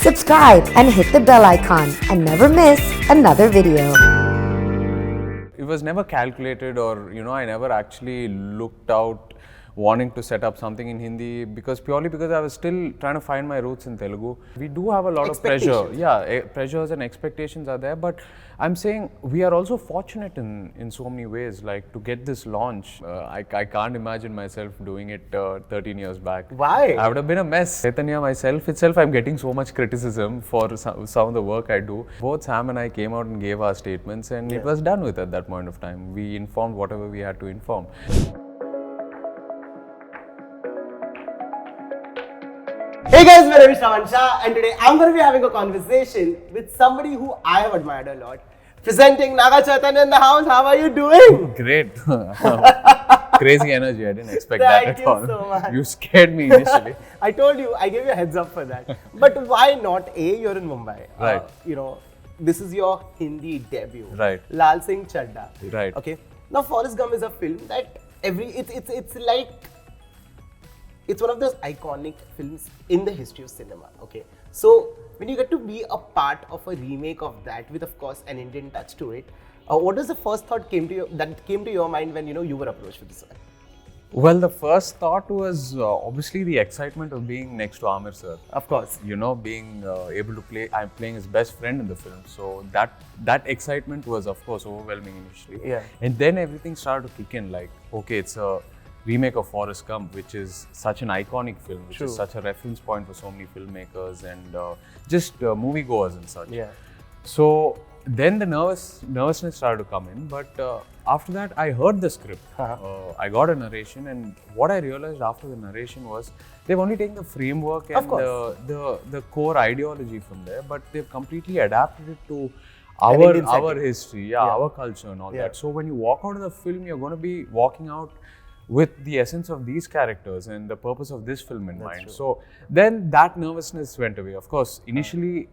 subscribe and hit the bell icon and never miss another video. It was never calculated, or I never actually looked out wanting to set up something in Hindi because I was still trying to find my roots in Telugu. We do have a lot of pressure. Yeah, pressures and expectations are there, but I'm saying we are also fortunate in so many ways, like to get this launch. I can't imagine myself doing it 13 years back. Why? I would have been a mess. Chaitanya itself, I'm getting so much criticism for some of the work I do. Both Sam and I came out and gave our statements, and it was done with at that point of time. We informed whatever we had to inform. Hey guys, my name is Shravan Shah, and today I'm going to be having a conversation with somebody who I have admired a lot. Presenting Naga Chaitanya in the house. How are you doing? Great. Crazy energy. I didn't expect that at all. Thank you so much. You scared me initially. I told you, I gave you a heads up for that. But why not? You're in Mumbai. Right. This is your Hindi debut. Right. Laal Singh Chaddha. Right. Okay. Now, Forrest Gump is a film that it's one of those iconic films in the history of cinema. Okay. So when you get to be a part of a remake of that with, of course, an Indian touch to it, what was the first thought came to your mind when you were approached with this one? Well, the first thought was obviously the excitement of being next to Amir sir. Of course. Being able to play, I'm playing his best friend in the film. So that excitement was, of course, overwhelming initially. Yeah. And then everything started to kick in, like, okay, it's a remake of Forrest Gump, which is such an iconic film, which is such a reference point for so many filmmakers and just moviegoers and such. Yeah. So then the nervousness started to come in, but after that I heard the script. I got a narration, and what I realized after the narration was they've only taken the framework and the core ideology from there, but they've completely adapted it to our history, our culture and all that. So when you walk out of the film, you're going to be walking out with the essence of these characters and the purpose of this film in mind. So then that nervousness went away. Of course, initially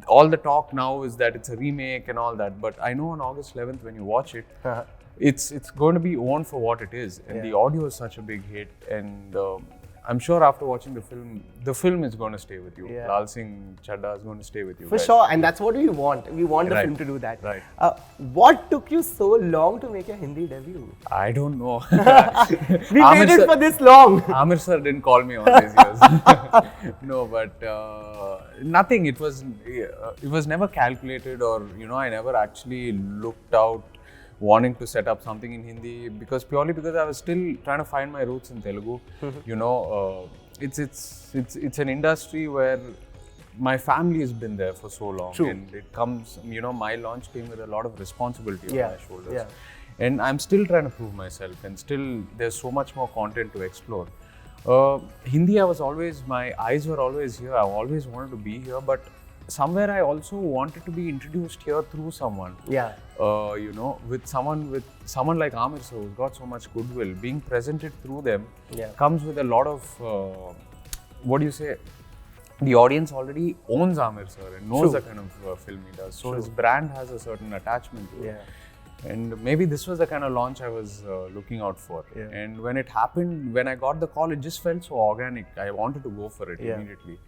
all the talk now is that it's a remake and all that, but I know on August 11th when you watch it, it's going to be owned for what it is, and the audio is such a big hit, and I'm sure after watching the film is going to stay with you. Laal Singh Chaddha is going to stay with you. For sure, and that's what we want. We want the film to do that. Right. What took you so long to make your Hindi debut? I don't know. We waited for this long. Amir sir didn't call me all these years. No, but nothing. It was never calculated, or I never actually looked out wanting to set up something in Hindi because I was still trying to find my roots in Telugu. It's an industry where my family has been there for so long, and it comes, my launch came with a lot of responsibility on my shoulders, and I'm still trying to prove myself, and still there's so much more content to explore. Hindi, my eyes were always here. I always wanted to be here, but somewhere I also wanted to be introduced here through someone. Yeah. With someone like Amir sir, who's got so much goodwill, being presented through them comes with a lot of the audience already owns Amir sir and knows the kind of film he does. So his brand has a certain attachment to it. And maybe this was the kind of launch I was looking out for. And when it happened, when I got the call, it just felt so organic. I wanted to go for it immediately.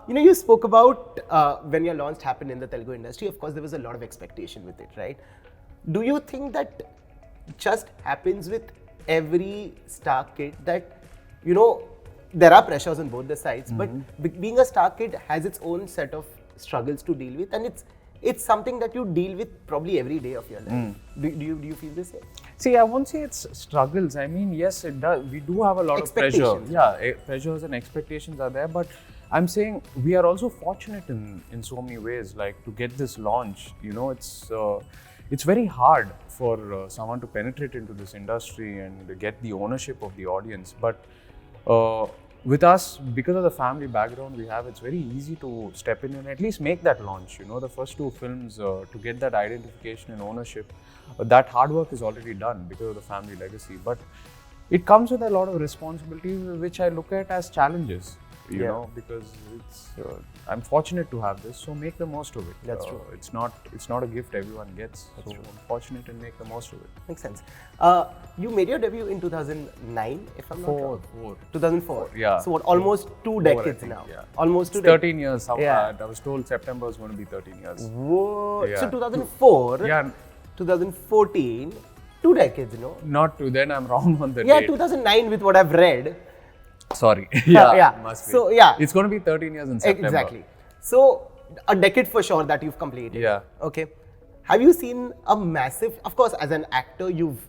You spoke about when your launch happened in the Telugu industry. Of course, there was a lot of expectation with it, right? Do you think that just happens with every star kid that, there are pressures on both the sides, but being a star kid has its own set of struggles to deal with, and it's something that you deal with probably every day of your life. Do you feel the same? See, I won't say it's struggles. I mean, yes, it does. We do have a lot of pressure. Yeah, pressures and expectations are there. But I'm saying we are also fortunate in so many ways. Like to get this launch, it's very hard for someone to penetrate into this industry and get the ownership of the audience. But with us, because of the family background we have, it's very easy to step in and at least make that launch. The first two films, to get that identification and ownership, that hard work is already done because of the family legacy. But it comes with a lot of responsibility, which I look at as challenges. you know, because it's I'm fortunate to have this, so make the most of it. That's true. It's not a gift everyone gets. That's true. I'm fortunate and make the most of it. Makes sense. You made your debut in 2009, if I'm not wrong. 2004. Yeah. So what? Almost 2 decades think, now. yeah. Almost 2 It's 13 years. Yeah. I was told September was going to be 13 years. Whoa. Yeah. So 2004. Yeah. 2014. 2 decades, no? Not to. Then I'm wrong on the Yeah, date. 2009 with what I've read. Sorry. Yeah. Must be. So yeah. It's going to be 13 years in September. Exactly. So a decade for sure that you've completed. Yeah. Okay. Have you seen a massive? Of course, as an actor, you've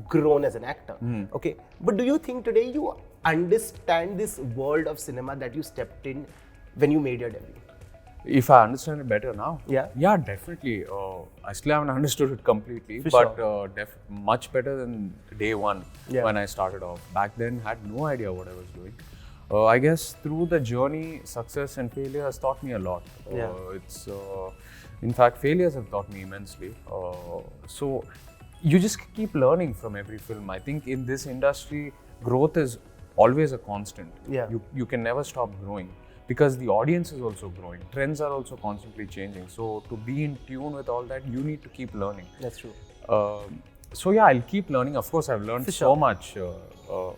grown as an actor. Okay. But do you think today you understand this world of cinema that you stepped in when you made your debut? If I understand it better now, Yeah. yeah, definitely. I still haven't understood it completely, For but much better than day one when I started off. Back then, had no idea what I was doing. I guess through the journey, success and failure has taught me a lot. In fact, failures have taught me immensely. So you just keep learning from every film. I think in this industry, growth is always a constant. Yeah. You can never stop growing. Because the audience is also growing, trends are also constantly changing. So to be in tune with all that, you need to keep learning. That's true. So yeah, I'll keep learning. Of course, I've learned so much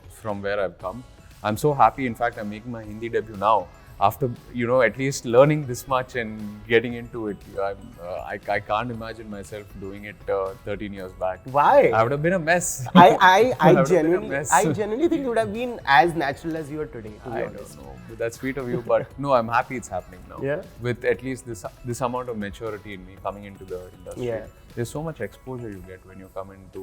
from where I've come. I'm so happy. In fact, I'm making my Hindi debut now. After at least learning this much and getting into it, I can't imagine myself doing it 13 years back. Why? I would have been a mess. I genuinely think you would have been as natural as you are today. To be I honest. don't know. That's sweet of you, but no, I'm happy it's happening now. Yeah. With at least this amount of maturity in me coming into the industry. Yeah. There's so much exposure you get when you come into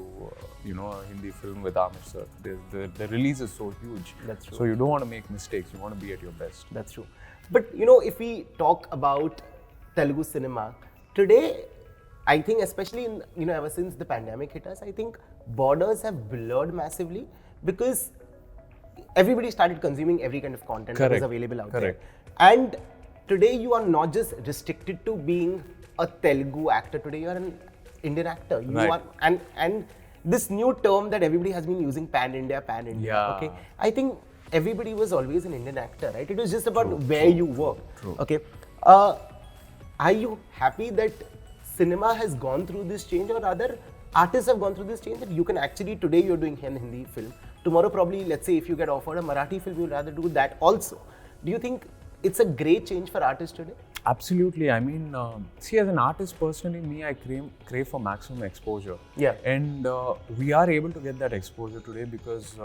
a Hindi film with Amish sir. The release is so huge. That's true. So you don't want to make mistakes. You want to be at your best. That's true. But if we talk about Telugu cinema today, I think especially in ever since the pandemic hit us, I think borders have blurred massively because everybody started consuming every kind of content that was available out there. And today you are not just restricted to being a Telugu actor. Today you are an Indian actor. You are, and this new term that everybody has been using, pan-India. Yeah. Okay. I think everybody was always an Indian actor, right? It was just about where you work. Okay. Are you happy that cinema has gone through this change, or other artists have gone through this change, that you can actually, today you're doing a Hindi film, tomorrow probably, let's say if you get offered a Marathi film, you'll rather do that also. Do you think it's a great change for artists today? Absolutely. I mean, see, as an artist personally, I crave for maximum exposure. Yeah. And we are able to get that exposure today because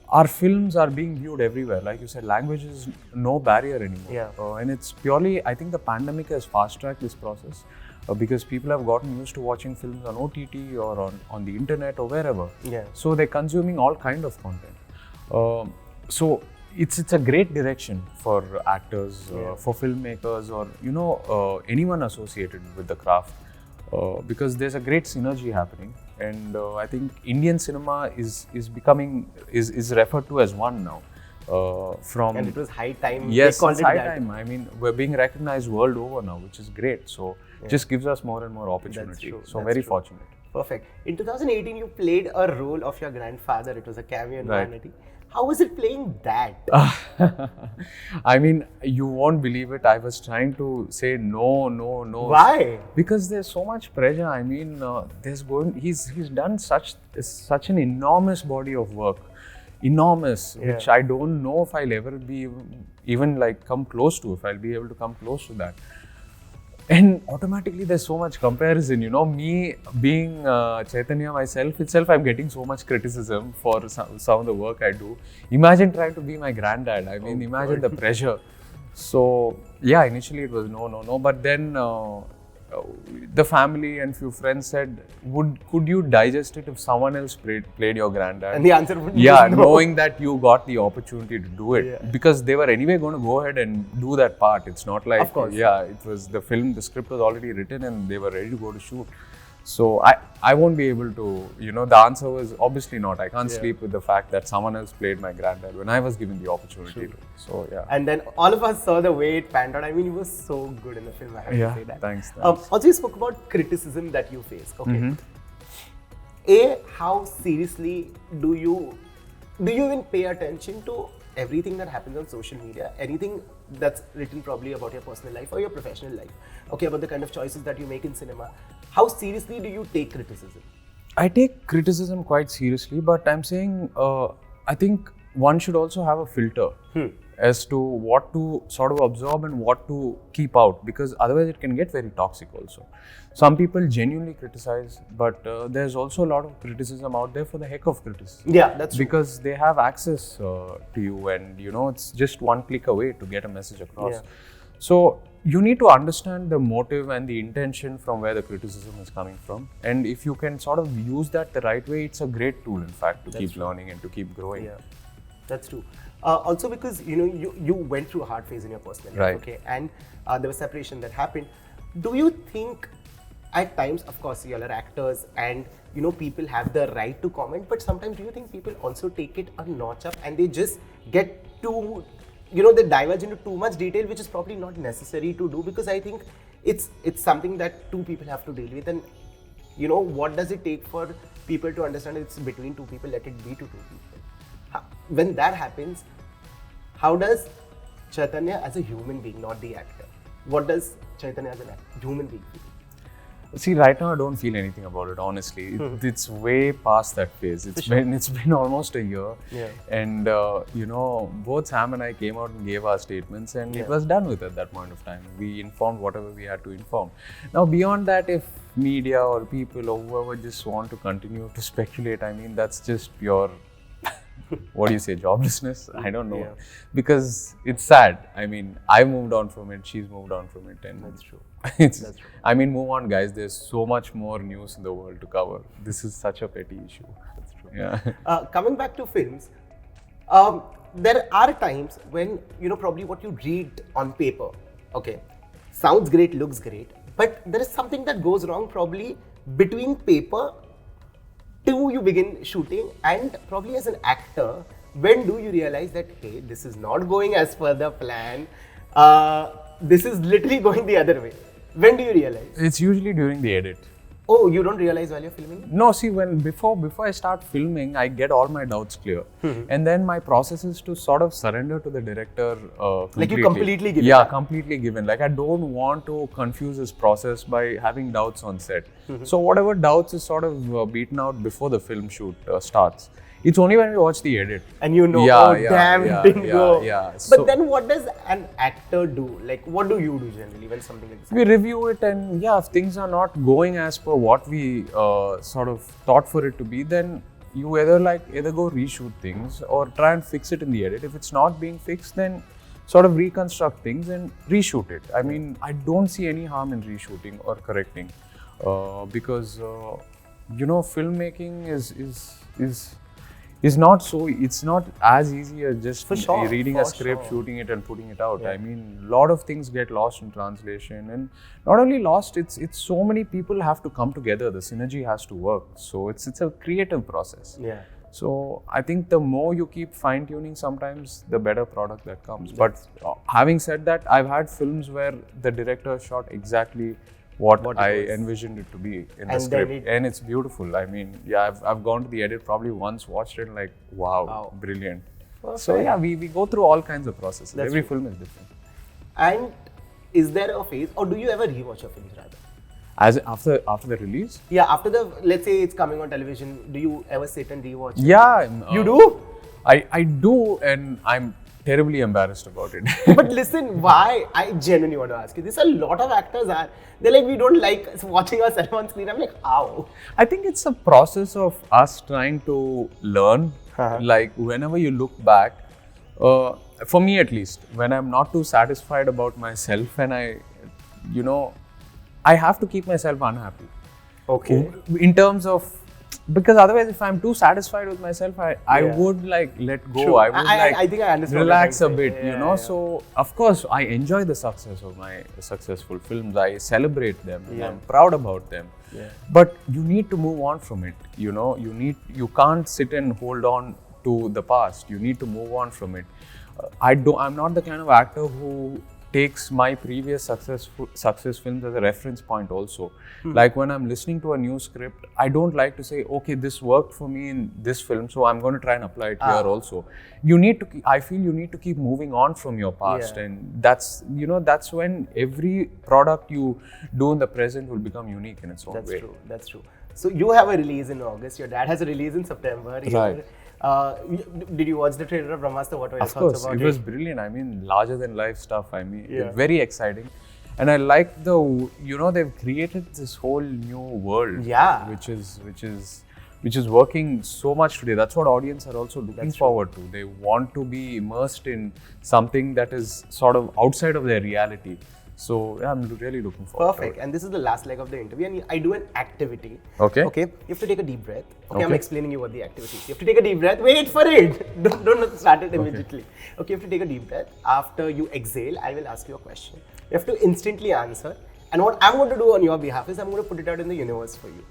our films are being viewed everywhere. Like you said, language is no barrier anymore. Yeah. And it's purely, I think the pandemic has fast-tracked this process because people have gotten used to watching films on OTT or on the internet or wherever. Yeah. So they're consuming all kind of content. So it's a great direction for actors, for filmmakers, or anyone associated with the craft, because there's a great synergy happening, and I think Indian cinema is referred to as one now. And it was high time. Yes, it's high time. I mean, we're being recognized world over now, which is great. So just gives us more and more opportunity. So very fortunate. Perfect. In 2018, you played a role of your grandfather. It was a cameo in Vanity. How was it playing that? I mean, you won't believe it. I was trying to say no. Why? Because there's so much pressure. I mean, he's done such an enormous body of work. Enormous, which I don't know if I'll ever be even like come close to, if I'll be able to come close to that. And automatically there's so much comparison, me being Chaitanya itself, I'm getting so much criticism for some of the work I do. Imagine trying to be my granddad. I mean, imagine the pressure. So yeah, initially it was no, but then the family and few friends said, could you digest it if someone else played your granddad? And the answer would be no. Knowing that you got the opportunity to do it, because they were anyway going to go ahead and do that part. It's not like, of course. It was the script was already written and they were ready to go to shoot. So I won't be able to, the answer was obviously not. I can't sleep with the fact that someone else played my granddad when I was given the opportunity to. So yeah. And then all of us saw the way it panned out. I mean, you were so good in the film, I have to say that. Thanks. Also, you spoke about criticism that you face. Okay. How seriously do you even pay attention to everything that happens on social media, anything that's written probably about your personal life or your professional life, okay, about the kind of choices that you make in cinema, how seriously do you take criticism? I take criticism quite seriously, but I'm saying I think one should also have a filter as to what to sort of absorb and what to keep out, because otherwise it can get very toxic also. Some people genuinely criticize, but there's also a lot of criticism out there for the heck of criticism. Yeah, that's true. Because they have access to you, and it's just one click away to get a message across. Yeah. So you need to understand the motive and the intention from where the criticism is coming from, and if you can sort of use that the right way, it's a great tool, in fact, to keep learning and to keep growing. Yeah, that's true. Also because you went through a hard phase in your personal life, Right. okay, and there was separation that happened. Do you think at times, of course, you all are actors and people have the right to comment, but sometimes do you think people also take it a notch up and they just get too, they diverge into too much detail, which is probably not necessary to do, because I think it's something that two people have to deal with, and what does it take for people to understand it's between two people, let it be to two people. When that happens, how does Chaitanya as a human being, not the actor, what does Chaitanya as a human being feel? See, right now I don't feel anything about it, honestly. It's way past that phase. It's been almost a year. Yeah. And both Sam and I came out and gave our statements, and it was done with at that point of time. We informed whatever we had to inform. Now beyond that, if media or people or whoever just want to continue to speculate, I mean, that's just pure what do you say, joblessness? I don't know. Yeah. Because it's sad. I mean, I moved on from it, she's moved on from it, and That's true. That's true. I mean, move on, guys. There's so much more news in the world to cover. This is such a petty issue. That's true. Yeah. Coming back to films, there are times when probably what you read on paper, okay, sounds great, looks great, but there is something that goes wrong probably between paper to you begin shooting, and probably as an actor, when do you realize that, hey, this is not going as per the plan, this is literally going the other way? When do you realize? It's usually during the edit. Oh, you don't realize while you're filming? No, see, before I start filming, I get all my doubts clear, and then my process is to sort of surrender to the director completely. Like you completely give it Yeah, up. completely given. Like I don't want to confuse this process by having doubts on set. So whatever doubts is sort of beaten out before the film shoot starts. It's only when we watch the edit. And damn, it didn't go. Yeah. But So then what does an actor do? Like, what do you do generally when something like this we review it, and if things are not going as per what we sort of thought for it to be, then you either go reshoot things or try and fix it in the edit. If it's not being fixed, then sort of reconstruct things and reshoot it. I mean, I don't see any harm in reshooting or correcting, because filmmaking is not so. It's not as easy as just reading a script, shooting it, and putting it out. Yeah. I mean, a lot of things get lost in translation, and not only lost. It's so many people have to come together. The synergy has to work. So it's a creative process. Yeah. So I think the more you keep fine tuning, sometimes the better product that comes. But having said that, I've had films where the director shot exactly what I envisioned it to be in the script, and it's beautiful. I mean, I've gone to the edit probably once, watched it, and like, wow. Brilliant. Perfect. So we go through all kinds of processes. That's Every true. film is different. And is there a phase, or do you ever rewatch your films rather? As after the release? Yeah, after let's say it's coming on television, do you ever sit and rewatch it? Yeah. You do? I do, and I'm terribly embarrassed about it. But listen, why? I genuinely want to ask you. There's a lot of actors they're like, we don't like watching ourselves on screen. I'm like, how? I think it's a process of us trying to learn. Like whenever you look back, for me at least, when I'm not too satisfied about myself, and I have to keep myself unhappy. Okay. In terms of, because otherwise, if I'm too satisfied with myself, I would let go. True. I would I think I understand relax a what you're saying. bit, So of course, I enjoy the success of my successful films. I celebrate them, and I'm proud about them. Yeah. But you need to move on from it. You can't sit and hold on to the past. You need to move on from it. I'm not the kind of actor who takes my previous success films as a reference point also. Like when I'm listening to a new script, I don't like to say, okay, this worked for me in this film, so I'm going to try and apply it here also. You need to, I feel you need to keep moving on from your past, and that's, you know, that's when every product you do in the present will become unique in its own way. That's true. That's true. So you have a release in August. Your dad has a release in September. Right. Did you watch the trailer of Brahmastra? What were your Of thoughts course, about it? it was brilliant. I mean, larger than life stuff. I mean, very exciting. And I like the, you know, they've created this whole new world. Yeah. Which is working so much today. That's what audience are also looking forward to. They want to be immersed in something that is sort of outside of their reality. So yeah, I'm really looking forward to it. Perfect. And this is the last leg of the interview, and I do an activity. Okay. Okay. You have to take a deep breath. Okay. I'm explaining you what the activity is. You have to take a deep breath. Wait for it. Don't start it immediately. Okay. You have to take a deep breath. After you exhale, I will ask you a question. You have to instantly answer. And what I'm going to do on your behalf is I'm going to put it out in the universe for you.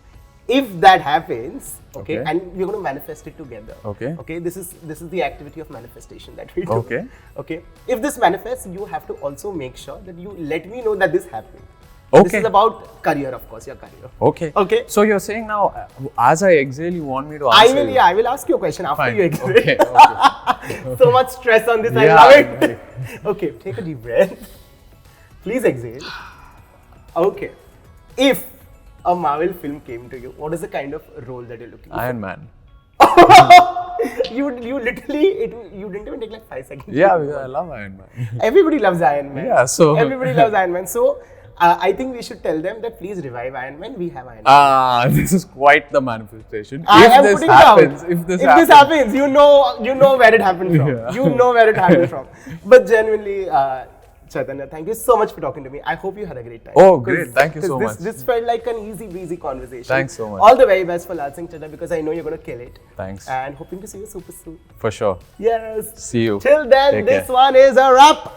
If that happens, okay, and we're going to manifest it together. Okay. Okay. This is the activity of manifestation that we do. Okay. Okay. If this manifests, you have to also make sure that you let me know that this happened. Okay. This is about career, of course, your career. Okay. Okay. So you're saying now, as I exhale, you want me to answer? I will ask you a question after Fine. you exhale. Okay. Okay. So much stress on this, I Yeah, love it. right. Okay, take a deep breath. Please exhale. Okay. If a Marvel film came to you, what is the kind of role that you're looking for? Iron Man. You literally, you didn't even take like 5 seconds. Yeah, because I love Iron Man. Everybody loves Iron Man. Yeah, so everybody loves Iron Man. So I think we should tell them that please revive Iron Man. We have Iron Man. This is quite the manifestation. I am If putting this down. happens, This happens, you know where it happened from. Yeah. You know where it happened from. But genuinely, Chaitanya, thank you so much for talking to me. I hope you had a great time. Oh, great. Thank you so much. This felt like an easy breezy conversation. Thanks so much. All the very best for Laal Singh Chaddha, because I know you're going to kill it. Thanks. And hoping to see you super soon. For sure. Yes. See you. Till then, Take this care. one is a wrap.